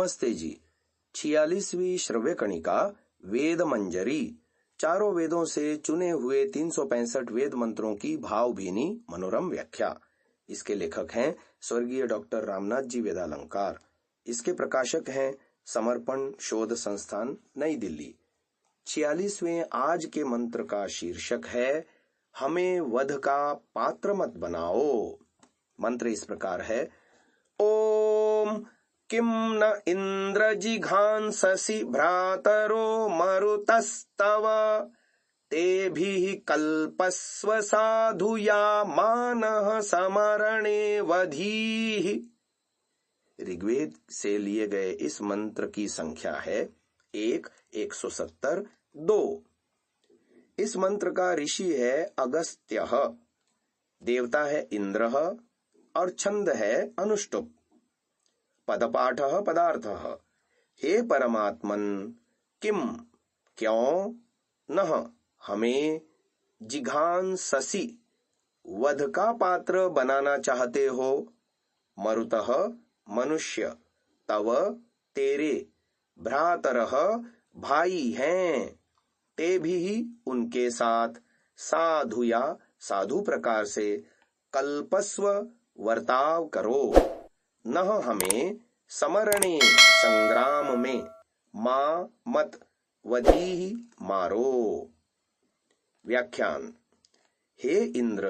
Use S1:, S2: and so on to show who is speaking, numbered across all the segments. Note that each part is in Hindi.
S1: नमस्ते जी। 46वीं श्रव्य कणिका वेद मंजरी, चारों वेदों से चुने हुए 365 वेद मंत्रों की भावभीनी मनोरम व्याख्या। इसके लेखक हैं स्वर्गीय डॉक्टर रामनाथ जी वेदालंकार। इसके प्रकाशक हैं समर्पण शोध संस्थान, नई दिल्ली। 46वें आज के मंत्र का शीर्षक है हमें वध का पात्र मत बनाओ। मंत्र इस प्रकार है। ओम किम न इंद्र जिघांससि भ्रातरो मरुतस्तव तेभिः कल्पस्व साधुया मानः समरणे वधीः। ऋग्वेद से लिए गए इस मंत्र की संख्या है 170 2। इस मंत्र का ऋषि है अगस्त्य, देवता है इंद्र और छंद है अनुष्टुप। पदपाठ पदार्थ। हे परमात्मन, किम क्यों, नः हमें, जिघांससि वध का पात्र बनाना चाहते हो, मरुतः मनुष्य, तव तेरे, भ्रातरः भाई हैं, ते भी उनके साथ, साधुया साधु प्रकार से, कल्पस्व वर्ताव करो, नह हमें, समरणे संग्राम में, मां मत, वधीहि मारो। व्याख्यान। हे इंद्र,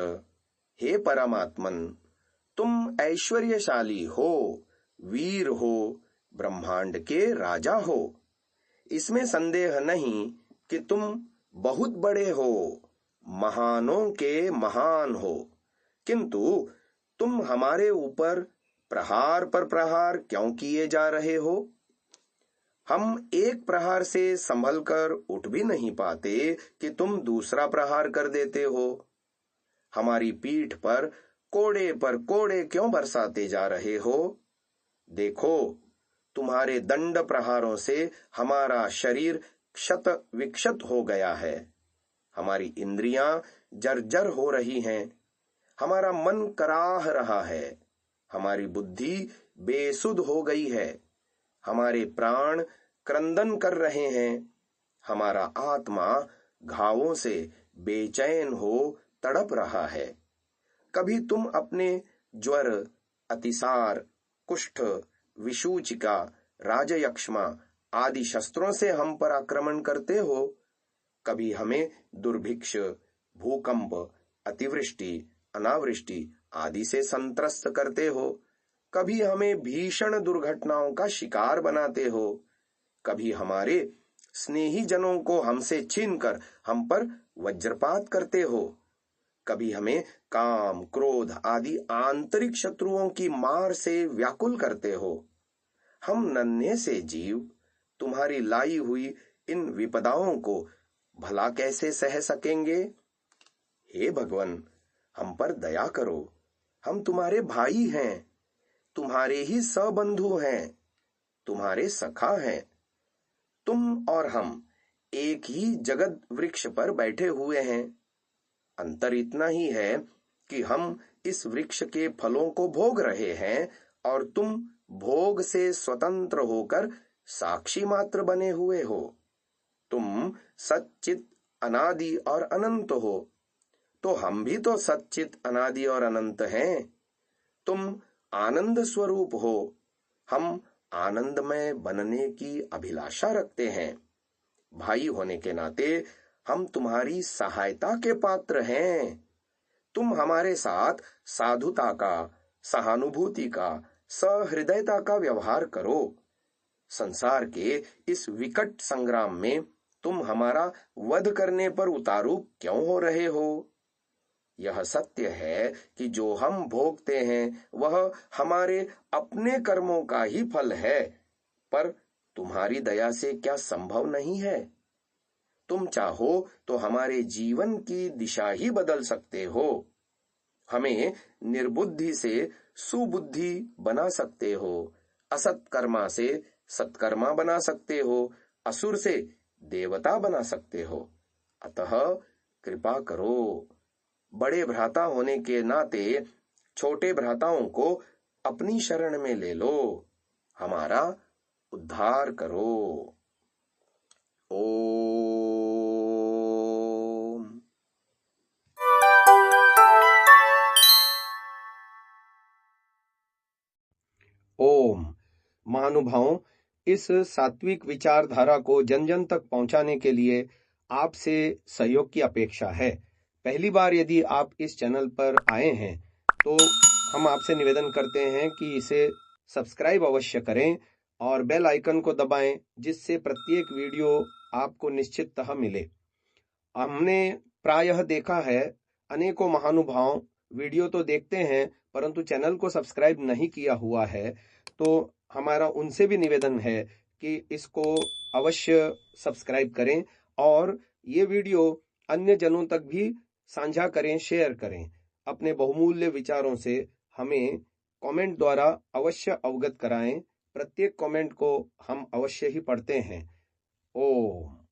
S1: हे परमात्मन, तुम ऐश्वर्यशाली हो, वीर हो, ब्रह्मांड के राजा हो। इसमें संदेह नहीं कि तुम बहुत बड़े हो, महानों के महान हो, किंतु तुम हमारे ऊपर प्रहार पर प्रहार क्यों किए जा रहे हो? हम एक प्रहार से संभल कर उठ भी नहीं पाते कि तुम दूसरा प्रहार कर देते हो। हमारी पीठ पर कोड़े क्यों बरसाते जा रहे हो? देखो, तुम्हारे दंड प्रहारों से हमारा शरीर क्षत विक्षत हो गया है, हमारी इंद्रियां जर्जर हो रही हैं, हमारा मन कराह रहा है, हमारी बुद्धि बेसुध हो गई है, हमारे प्राण क्रंदन कर रहे हैं, हमारा आत्मा घावों से बेचैन हो तड़प रहा है। कभी तुम अपने ज्वर, अतिसार, कुष्ठ, विषूचिका, राजयक्ष्मा आदि शस्त्रों से हम पर आक्रमण करते हो, कभी हमें दुर्भिक्ष, भूकंप, अतिवृष्टि, अनावृष्टि आदि से संत्रस्त करते हो, कभी हमें भीषण दुर्घटनाओं का शिकार बनाते हो, कभी हमारे स्नेही जनों को हमसे छीनकर हम पर वज्रपात करते हो, कभी हमें काम, क्रोध आदि आंतरिक शत्रुओं की मार से व्याकुल करते हो। हम नन्हे से जीव तुम्हारी लाई हुई इन विपदाओं को भला कैसे सह सकेंगे? हे भगवान, हम पर दया करो। हम तुम्हारे भाई हैं, तुम्हारे ही सबंधु हैं, तुम्हारे सखा हैं। तुम और हम एक ही जगत वृक्ष पर बैठे हुए हैं। अंतर इतना ही है कि हम इस वृक्ष के फलों को भोग रहे हैं और तुम भोग से स्वतंत्र होकर साक्षी मात्र बने हुए हो। तुम सच्चित, अनादि और अनंत हो, तो हम भी तो सच्चित, अनादि और अनंत हैं। तुम आनंद स्वरूप हो, हम आनंदमय बनने की अभिलाषा रखते हैं। भाई होने के नाते हम तुम्हारी सहायता के पात्र हैं। तुम हमारे साथ साधुता का, सहानुभूति का, सहृदयता का व्यवहार करो। संसार के इस विकट संग्राम में तुम हमारा वध करने पर उतारू क्यों हो रहे हो? यह सत्य है कि जो हम भोगते हैं वह हमारे अपने कर्मों का ही फल है, पर तुम्हारी दया से क्या संभव नहीं है? तुम चाहो तो हमारे जीवन की दिशा ही बदल सकते हो। हमें निर्बुद्धि से सुबुद्धि बना सकते हो, असत्कर्मा से सत्कर्मा बना सकते हो, असुर से देवता बना सकते हो। अतः कृपा करो। बड़े भ्राता होने के नाते छोटे भ्राताओं को अपनी शरण में ले लो, हमारा उद्धार करो। ओम। ओम। महानुभावों, इस सात्विक विचारधारा को जन जन तक पहुंचाने के लिए आपसे सहयोग की अपेक्षा है। पहली बार यदि आप इस चैनल पर आए हैं तो हम आपसे निवेदन करते हैं कि इसे सब्सक्राइब अवश्य करें और बेल आइकन को दबाएं, जिससे प्रत्येक वीडियो आपको निश्चिततः मिले। हमने प्रायः देखा है, अनेकों महानुभाव वीडियो तो देखते हैं परंतु चैनल को सब्सक्राइब नहीं किया हुआ है। तो हमारा उनसे भी निवेदन है कि इसको अवश्य सब्सक्राइब करें और ये वीडियो अन्य जनों तक भी साझा करें, शेयर करें। अपने बहुमूल्य विचारों से हमें कमेंट द्वारा अवश्य अवगत कराएं। प्रत्येक कमेंट को हम अवश्य ही पढ़ते हैं। ओम।